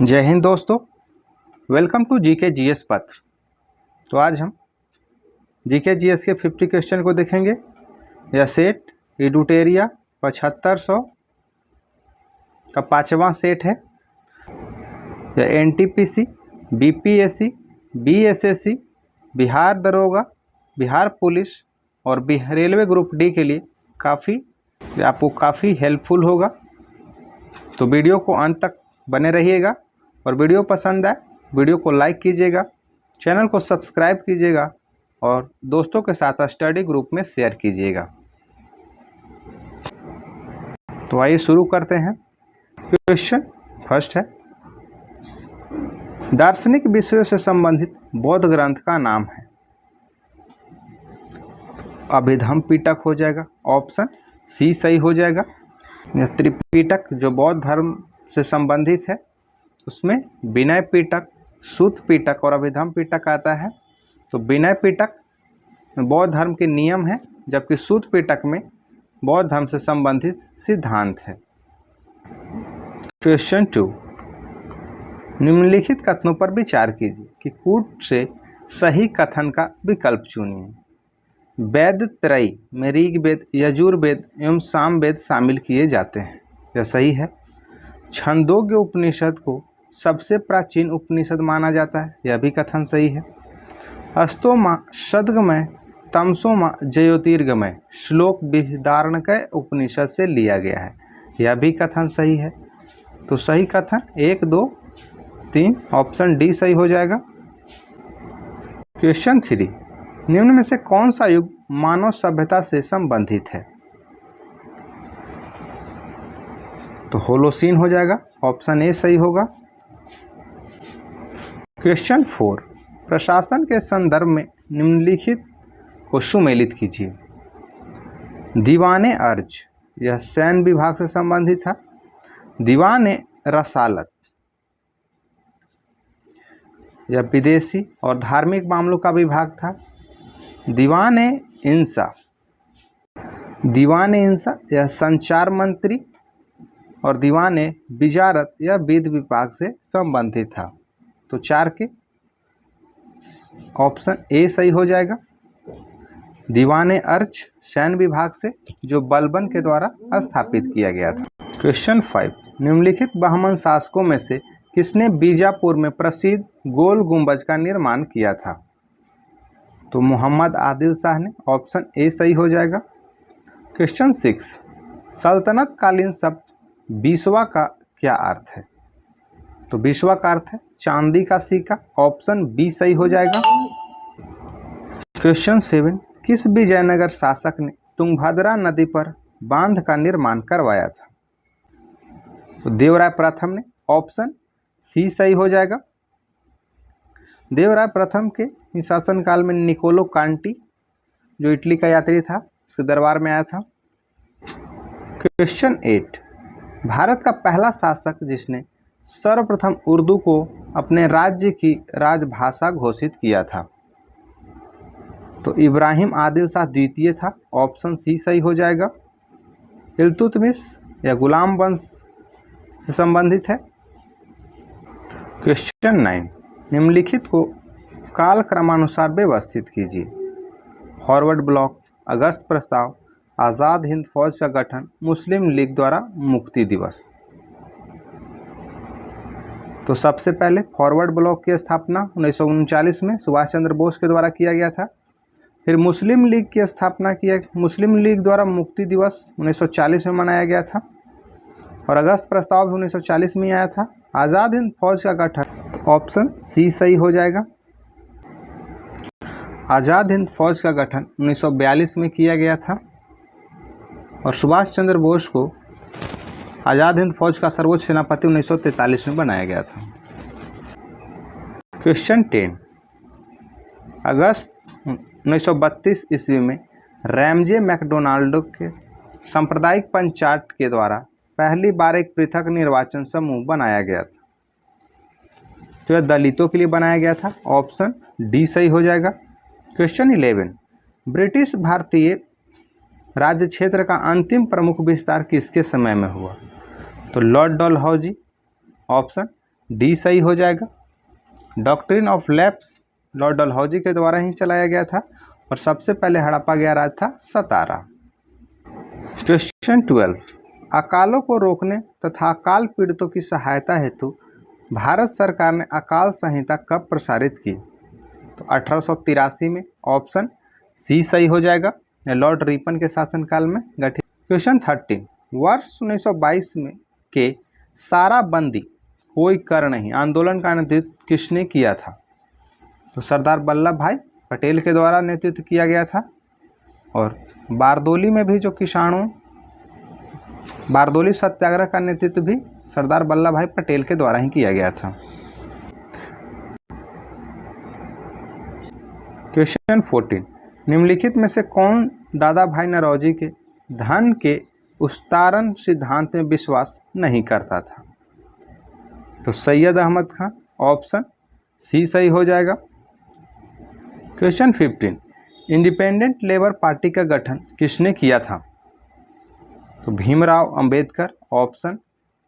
जय हिंद दोस्तों, welcome to GK GS पथ। तो आज हम जीके जीएस के 50 क्वेश्चन को देखेंगे। यह सेट एडुटेरिया 7500 का 5वां सेट है। यह एनटीपीसी, बीपीएससी, बीएसएससी, बिहार दरोगा, बिहार पुलिस और रेलवे ग्रुप डी के लिए आपको काफ़ी हेल्पफुल होगा। तो वीडियो को अंत तक बने रहिएगा और वीडियो पसंद आए वीडियो को लाइक कीजिएगा, चैनल को सब्सक्राइब कीजिएगा और दोस्तों के साथ स्टडी ग्रुप में शेयर कीजिएगा। तो आइए शुरू करते हैं। क्वेश्चन फर्स्ट है, दार्शनिक विषयों से संबंधित बौद्ध ग्रंथ का नाम है। अभिधम्म पिटक हो जाएगा, ऑप्शन सी सही हो जाएगा। यह त्रिपिटक जो बौद्ध धर्म से संबंधित है उसमें विनय पिटक, सूत पिटक और अभिधम्म पिटक आता है। तो विनय पिटक में बौद्ध धर्म के नियम है, जबकि सूत पिटक में बौद्ध धर्म से संबंधित सिद्धांत है। क्वेश्चन 2, निम्नलिखित कथनों पर विचार कीजिए कि कूट से सही कथन का विकल्प चुनिए। वेद त्रयी में ऋग्वेद, यजुर्वेद एवं सामवेद शामिल किए जाते हैं, यह सही है। छंदोग्य उपनिषद को सबसे प्राचीन उपनिषद माना जाता है, यह भी कथन सही है। अस्तोमा सद्गमय तमसोमा ज्योतिर्गमय श्लोक बृहदारण्यक उपनिषद से लिया गया है, यह भी कथन सही है। तो सही कथन 1, 2, 3 ऑप्शन डी सही हो जाएगा। क्वेश्चन 3, निम्न में से कौन सा युग मानव सभ्यता से संबंधित है? तो होलोसीन हो जाएगा, ऑप्शन ए सही होगा। क्वेश्चन 4, प्रशासन के संदर्भ में निम्नलिखित को सुमेलित कीजिए। दीवाने अर्ज, यह सैन्य विभाग से संबंधित था। दीवाने रसालत, यह विदेशी और धार्मिक मामलों का विभाग था। दीवाने इंसा, यह संचार मंत्री और दीवाने विजारत यह विधि विभाग से संबंधित था। तो 4 के ऑप्शन ए सही हो जाएगा। दीवाने अर्च सैन्य विभाग से, जो बलबन के द्वारा स्थापित किया गया था। क्वेश्चन 5, निम्नलिखित बहमन शासकों में से किसने बीजापुर में प्रसिद्ध गोल गुंबज का निर्माण किया था? तो मोहम्मद आदिल शाह ने, ऑप्शन ए सही हो जाएगा। क्वेश्चन 6, सल्तनत कालीन शब्द बीसवा का क्या अर्थ है? तो बीसवा का अर्थ है चांदी का सिक्का, ऑप्शन बी सही हो जाएगा। क्वेश्चन 7, किस विजयनगर शासक ने तुंगभद्रा नदी पर बांध का निर्माण करवाया था? तो देवराय प्रथम ने, ऑप्शन सी सही हो जाएगा। देवराय प्रथम के शासनकाल में निकोलो कांटी जो इटली का यात्री था उसके दरबार में आया था। क्वेश्चन 8, भारत का पहला शासक जिसने सर्वप्रथम उर्दू को अपने राज्य की राजभाषा घोषित किया था? तो इब्राहिम आदिल शाह द्वितीय था, ऑप्शन सी सही हो जाएगा। इल्तुतमिश या गुलाम वंश से संबंधित है। क्वेश्चन 9, निम्नलिखित को काल क्रमानुसार व्यवस्थित कीजिए। फॉरवर्ड ब्लॉक, अगस्त प्रस्ताव, आज़ाद हिंद फौज का गठन, मुस्लिम लीग द्वारा मुक्ति दिवस। तो सबसे पहले फॉरवर्ड ब्लॉक की स्थापना 1939 में सुभाष चंद्र बोस के द्वारा किया गया था। फिर मुस्लिम लीग की स्थापना किया, मुस्लिम लीग द्वारा मुक्ति दिवस 1940 में मनाया गया था और अगस्त प्रस्ताव भी 1940 में आया था। आज़ाद हिंद फौज का गठन, तो ऑप्शन सी सही हो जाएगा। आज़ाद हिंद फौज का गठन 1942 में किया गया था और सुभाष चंद्र बोस को आज़ाद हिंद फौज का सर्वोच्च सेनापति 1943 में बनाया गया था। क्वेश्चन 10, अगस्त 1932 ईस्वी में रैमजे मैकडोनाल्ड के सांप्रदायिक पंचायत के द्वारा पहली बार एक पृथक निर्वाचन समूह बनाया गया था, जो दलितों के लिए बनाया गया था, ऑप्शन डी सही हो जाएगा। क्वेश्चन 11, ब्रिटिश भारतीय राज्य क्षेत्र का अंतिम प्रमुख विस्तार किसके समय में हुआ? तो लॉर्ड डलहौजी, ऑप्शन डी सही हो जाएगा। Doctrine of lapse Lord Dalhousie के द्वारा ही चलाया गया था और सबसे पहले हड़प्पा गया राज्य था सतारा। क्वेश्चन 12, अकालों को रोकने तथा अकाल पीड़ितों की सहायता हेतु भारत सरकार ने अकाल संहिता कब प्रसारित की? तो 1883 में। ऑप्शन सी सही हो जाएगा, लॉर्ड रिपन के शासनकाल में गठित। क्वेश्चन 13, वर्ष 1922 में के सारा बंदी कोई कर नहीं आंदोलन का नेतृत्व किसने किया था? तो सरदार वल्लभ भाई पटेल के द्वारा नेतृत्व किया गया था। और बारदोली में भी जो किसानों बारदोली सत्याग्रह का नेतृत्व भी सरदार वल्लभ भाई पटेल के द्वारा ही किया गया था। क्वेश्चन 14, निम्नलिखित में से कौन दादा भाई नौरोजी के धन के उस्तारण सिद्धांत में विश्वास नहीं करता था? तो सैयद अहमद खान। ऑप्शन सी सही हो जाएगा। क्वेश्चन 15, इंडिपेंडेंट लेबर पार्टी का गठन किसने किया था? तो भीमराव अंबेडकर। ऑप्शन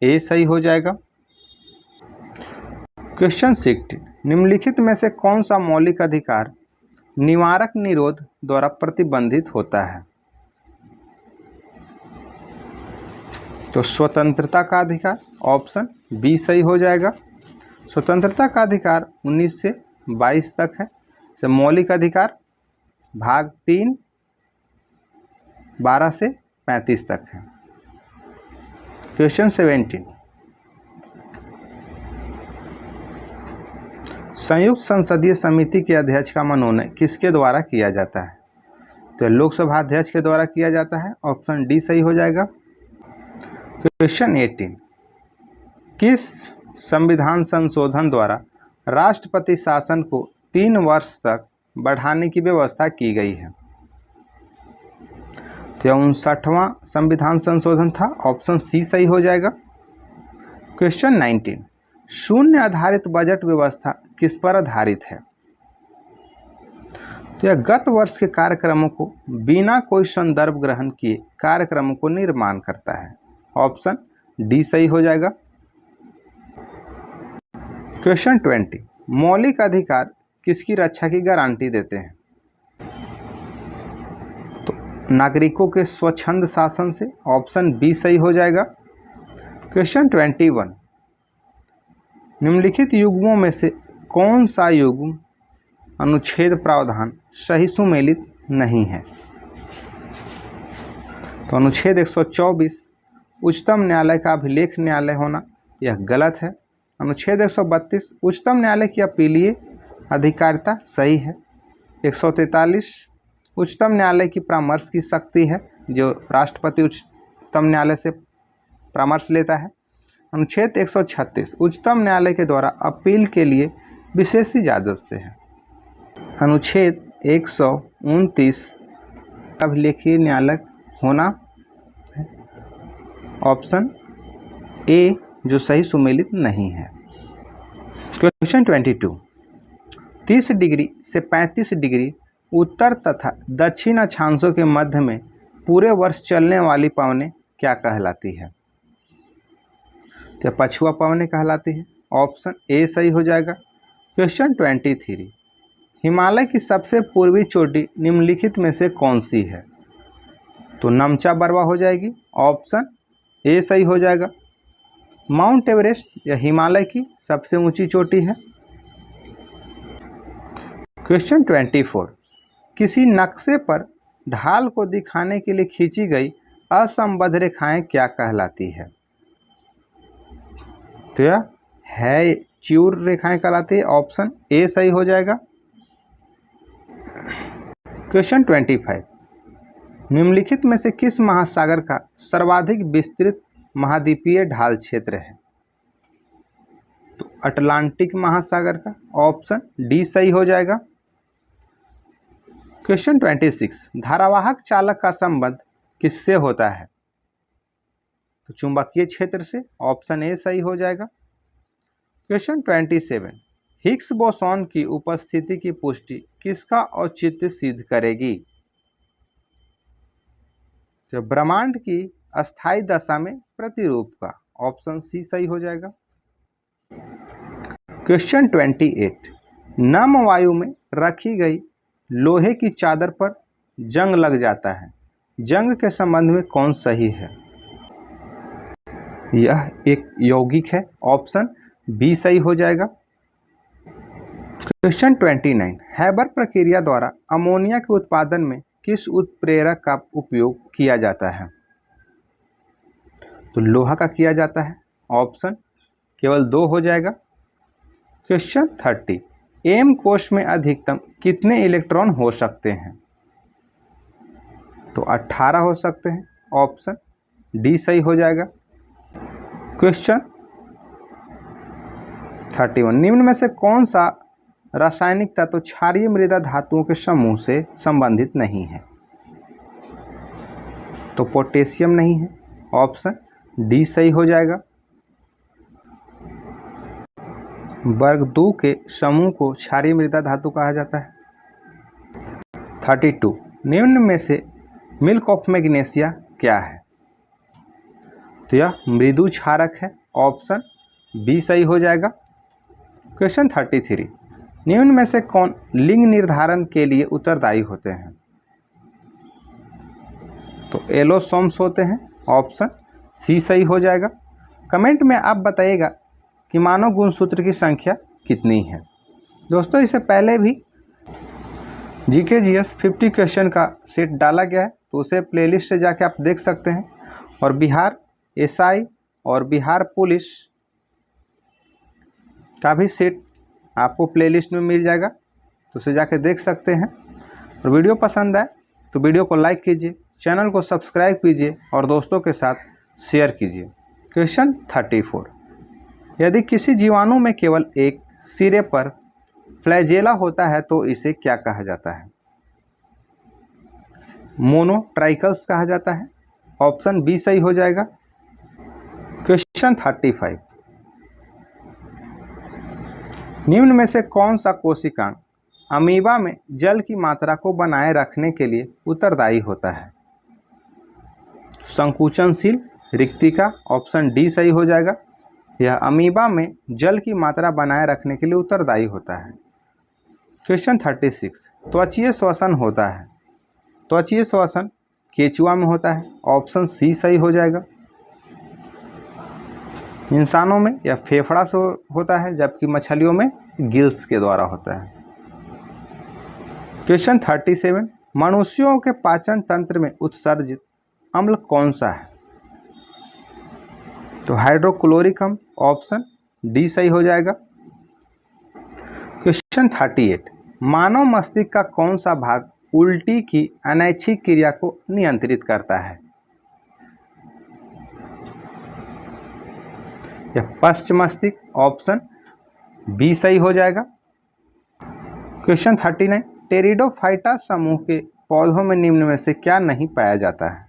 ए सही हो जाएगा। क्वेश्चन 16, निम्नलिखित में से कौन सा मौलिक अधिकार निवारक निरोध द्वारा प्रतिबंधित होता है? तो स्वतंत्रता का अधिकार। ऑप्शन बी सही हो जाएगा। स्वतंत्रता का अधिकार 19 से 22 तक है। से मौलिक अधिकार भाग 3 12 से 35 तक है। क्वेश्चन 17, संयुक्त संसदीय समिति के अध्यक्ष का मनोनयन किसके द्वारा किया जाता है? तो लोकसभा अध्यक्ष के द्वारा किया जाता है। ऑप्शन डी सही हो जाएगा। क्वेश्चन 18, किस संविधान संशोधन द्वारा राष्ट्रपति शासन को 3 वर्ष तक बढ़ाने की व्यवस्था की गई है? तो 59वां संविधान संशोधन था। ऑप्शन सी सही हो जाएगा। क्वेश्चन 19, शून्य आधारित बजट व्यवस्था किस पर आधारित है? तो यह गत वर्ष के कार्यक्रमों को बिना कोई संदर्भ ग्रहण किए कार्यक्रमों को निर्माण करता है। ऑप्शन डी सही हो जाएगा। क्वेश्चन 20, मौलिक अधिकार किसकी रक्षा की गारंटी देते हैं? तो नागरिकों के स्वच्छंद शासन से। ऑप्शन बी सही हो जाएगा। क्वेश्चन 21, निम्नलिखित युग्मों में से कौन सा युग्म अनुच्छेद प्रावधान सही सुमेलित नहीं है? तो अनुच्छेद 124 उच्चतम न्यायालय का अभिलेख न्यायालय होना यह गलत है। अनुच्छेद 132 उच्चतम न्यायालय की अपीलीय अधिकारिता सही है। 143 उच्चतम न्यायालय की परामर्श की शक्ति है, जो राष्ट्रपति उच्चतम न्यायालय से परामर्श लेता है। अनुच्छेद 136 उच्चतम न्यायालय के द्वारा अपील के लिए विशेष इजाज़त से है। अनुच्छेद 129 अभिलेखीय न्यायालय होना है। ऑप्शन ए जो सही सुमेलित नहीं है। क्वेश्चन 22, 30 डिग्री से 35 डिग्री उत्तर तथा दक्षिण अक्षांशों के मध्य में पूरे वर्ष चलने वाली पवनें क्या कहलाती है? तो पछुआ पवनें कहलाती है। ऑप्शन ए सही हो जाएगा। क्वेश्चन 23, हिमालय की सबसे पूर्वी चोटी निम्नलिखित में से कौन सी है? तो नमचा बरवा हो जाएगी। ऑप्शन ए सही हो जाएगा। माउंट एवरेस्ट यह हिमालय की सबसे ऊंची चोटी है। क्वेश्चन 24, किसी नक्शे पर ढाल को दिखाने के लिए खींची गई असंबद्ध रेखाएं क्या कहलाती है? तो यह है च्यूर रेखाएं कहलाती है। ऑप्शन ए सही हो जाएगा। क्वेश्चन 25, निम्नलिखित में से किस महासागर का सर्वाधिक विस्तृत महाद्वीपीय ढाल क्षेत्र है? तो अटलांटिक महासागर का। ऑप्शन डी सही हो जाएगा। क्वेश्चन 26, धारावाहक चालक का संबंध किससे होता है? तो चुंबकीय क्षेत्र से। ऑप्शन ए सही हो जाएगा। क्वेश्चन 27, हिग्स बोसॉन की उपस्थिति की पुष्टि किसका औचित्य सिद्ध करेगी? तो ब्रह्मांड की अस्थायी दशा में प्रतिरूप का। ऑप्शन सी सही हो जाएगा। क्वेश्चन 28, नम वायु में रखी गई लोहे की चादर पर जंग लग जाता है, जंग के संबंध में कौन सही है? यह एक यौगिक है, ऑप्शन बी सही हो जाएगा। क्वेश्चन 29, हैबर प्रक्रिया द्वारा अमोनिया के उत्पादन में किस उत्प्रेरक का उपयोग किया जाता है? तो लोहा का किया जाता है, ऑप्शन केवल 2 हो जाएगा। क्वेश्चन 30, एम कोश में अधिकतम कितने इलेक्ट्रॉन हो सकते हैं? तो 18 हो सकते हैं, ऑप्शन डी सही हो जाएगा। क्वेश्चन 31, निम्न में से कौन सा रासायनिक तत्व क्षारीय मृदा धातुओं के समूह से संबंधित नहीं है? तो पोटेशियम नहीं है, ऑप्शन डी सही हो जाएगा। वर्ग 2 के समूह को क्षारीय मृदा धातु कहा जाता है। 32, निम्न में से मिल्क ऑफ मैग्नीशिया क्या है? तो यह मृदु क्षारक है, ऑप्शन बी सही हो जाएगा। क्वेश्चन 33, निम्न में से कौन लिंग निर्धारण के लिए उत्तरदायी होते हैं? तो एलोसोम्स होते हैं, ऑप्शन सी सही हो जाएगा। कमेंट में आप बताइएगा कि मानव गुणसूत्र की संख्या कितनी है। दोस्तों, इससे पहले भी जीके जीएस 50 क्वेश्चन का सेट डाला गया है, तो उसे प्लेलिस्ट से जाके आप देख सकते हैं। और बिहार एसआई और बिहार पुलिस का भी सेट आपको प्लेलिस्ट में मिल जाएगा, तो उसे जाके देख सकते हैं। और वीडियो पसंद आए तो वीडियो को लाइक कीजिए, चैनल को सब्सक्राइब कीजिए और दोस्तों के साथ शेयर कीजिए। क्वेश्चन 34, यदि किसी जीवाणु में केवल एक सिरे पर फ्लैजेला होता है तो इसे क्या कहा जाता है? मोनोट्राइकल्स कहा जाता है, ऑप्शन बी सही हो जाएगा। क्वेश्चन 35, निम्न में से कौन सा कोशिकांग अमीबा में जल की मात्रा को बनाए रखने के लिए उत्तरदायी होता है? संकुचनशील रिक्तिका, ऑप्शन डी सही हो जाएगा। यह अमीबा में जल की मात्रा बनाए रखने के लिए उत्तरदायी होता है। क्वेश्चन 36, त्वचीय श्वसन होता है, त्वचीय श्वसन केचुआ में होता है, ऑप्शन सी सही हो जाएगा। इंसानों में यह फेफड़ा से होता है, जबकि मछलियों में गिल्स के द्वारा होता है। क्वेश्चन 37, मनुष्यों के पाचन तंत्र में उत्सर्जित अम्ल कौन सा है? तो हाइड्रोक्लोरिक अम्ल, ऑप्शन डी सही हो जाएगा। क्वेश्चन 38, मानव मस्तिष्क का कौन सा भाग उल्टी की अनैच्छिक क्रिया को नियंत्रित करता है? यह पश्च मस्तिष्क, ऑप्शन बी सही हो जाएगा। क्वेश्चन 39, टेरिडोफाइटा समूह के पौधों में निम्न में से क्या नहीं पाया जाता है?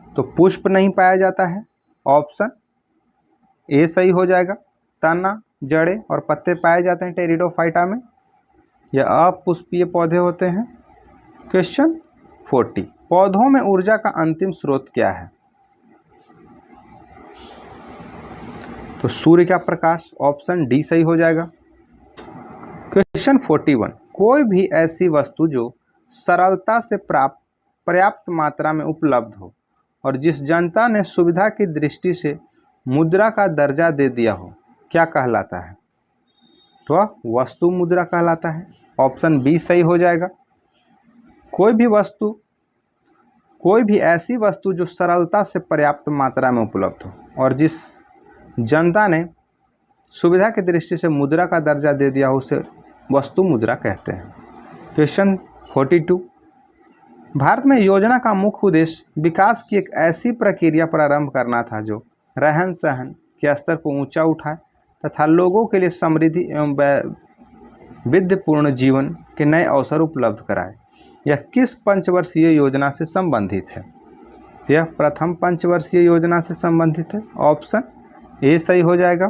तो पुष्प नहीं पाया जाता है, ऑप्शन ए सही हो जाएगा। तना, जड़ें और पत्ते पाए जाते हैं टेरिडोफाइटा में, यह अपुष्पीय पौधे होते हैं। क्वेश्चन 40, पौधों में ऊर्जा का अंतिम स्रोत क्या है? तो सूर्य का प्रकाश, ऑप्शन डी सही हो जाएगा। क्वेश्चन 41, कोई भी ऐसी वस्तु जो सरलता से पर्याप्त मात्रा में उपलब्ध हो और जिस जनता ने सुविधा की दृष्टि से मुद्रा का दर्जा दे दिया हो, क्या कहलाता है? तो वह वस्तु मुद्रा कहलाता है, ऑप्शन बी सही हो जाएगा। कोई भी ऐसी वस्तु जो सरलता से पर्याप्त मात्रा में उपलब्ध हो और जिस जनता ने सुविधा की दृष्टि से मुद्रा का दर्जा दे दिया हो, उसे वस्तु मुद्रा कहते हैं। क्वेश्चन 42, भारत में योजना का मुख्य उद्देश्य विकास की एक ऐसी प्रक्रिया प्रारंभ करना था जो रहन सहन के स्तर को ऊंचा उठाए तथा लोगों के लिए समृद्धि एवं वैविध्यपूर्ण जीवन के नए अवसर उपलब्ध कराए। यह किस पंचवर्षीय योजना से संबंधित है? यह प्रथम पंचवर्षीय योजना से संबंधित है, ऑप्शन ए सही हो जाएगा।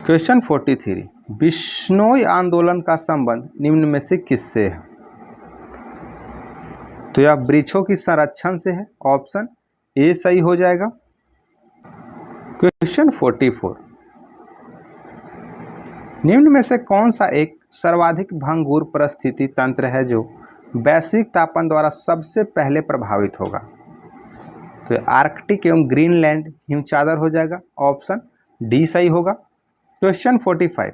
क्वेश्चन 43, बिश्नोई आंदोलन का संबंध निम्न में से किससे है? तो यह वृक्षों की संरक्षण से है, ऑप्शन ए सही हो जाएगा। क्वेश्चन 44, निम्न में से कौन सा एक सर्वाधिक भंगुर परिस्थिति तंत्र है जो वैश्विक तापन द्वारा सबसे पहले प्रभावित होगा? तो आर्कटिक एवं ग्रीनलैंड हिमचादर हो जाएगा, ऑप्शन डी सही होगा। क्वेश्चन 45,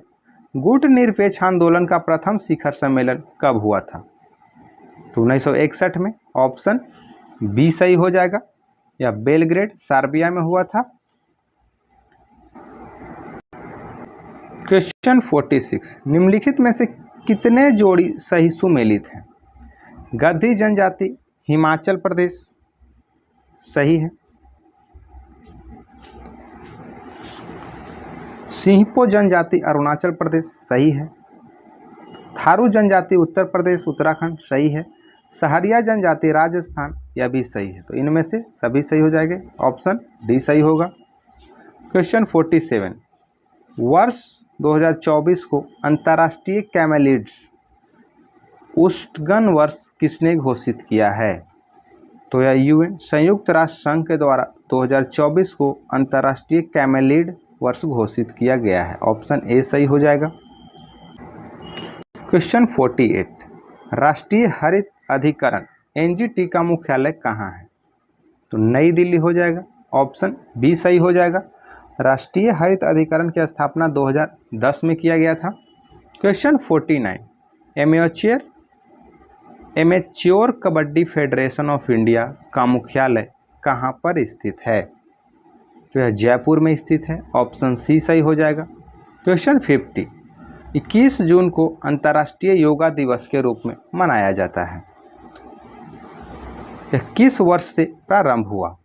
गुट निरपेक्ष आंदोलन का प्रथम शिखर सम्मेलन कब हुआ था? तो 1961 में, ऑप्शन बी सही हो जाएगा। या बेलग्रेड सर्बिया में हुआ था। क्वेश्चन 46, निम्नलिखित में से कितने जोड़ी सही सुमेलित हैं? गद्दी जनजाति हिमाचल प्रदेश सही है। सिंहपो जनजाति अरुणाचल प्रदेश सही है। थारू जनजाति उत्तर प्रदेश उत्तराखंड सही है। सहरिया जनजाति राजस्थान यह भी सही है। तो इनमें से सभी सही हो जाएंगे, ऑप्शन डी सही होगा। क्वेश्चन 47, वर्ष 2024 को अंतर्राष्ट्रीय कैमेलिड्स उष्णगण वर्ष किसने घोषित किया है? तो यह यूएन संयुक्त राष्ट्र संघ के द्वारा 2024 को अंतर्राष्ट्रीय कैमेलिड वर्ष घोषित किया गया है, ऑप्शन ए सही हो जाएगा। क्वेश्चन 48, राष्ट्रीय हरित अधिकरण एनजीटी का मुख्यालय कहाँ है? तो नई दिल्ली हो जाएगा, ऑप्शन बी सही हो जाएगा। राष्ट्रीय हरित अधिकरण की स्थापना 2010 में किया गया था। Question 49, amateur kabaddi federation of India का मुख्यालय कहाँ पर स्थित है? तो यह जयपुर में स्थित है, ऑप्शन सी सही हो जाएगा। क्वेश्चन 50, 21 जून को अंतर्राष्ट्रीय योगा दिवस के रूप में मनाया जाता है। यह किस वर्ष से प्रारंभ हुआ?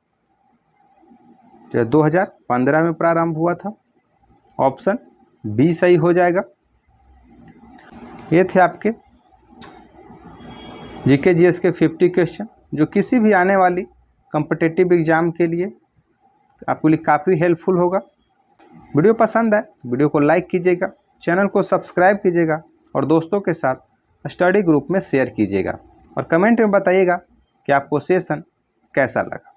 तो 2015 में प्रारंभ हुआ था, ऑप्शन बी सही हो जाएगा। ये थे आपके जीके जीएस के 50 क्वेश्चन जो किसी भी आने वाली कॉम्पिटिटिव एग्जाम के लिए आपके लिए काफ़ी हेल्पफुल होगा। वीडियो पसंद आए वीडियो को लाइक कीजिएगा, चैनल को सब्सक्राइब कीजिएगा और दोस्तों के साथ स्टडी ग्रुप में शेयर कीजिएगा और कमेंट में बताइएगा कि आपको सेशन कैसा लगा।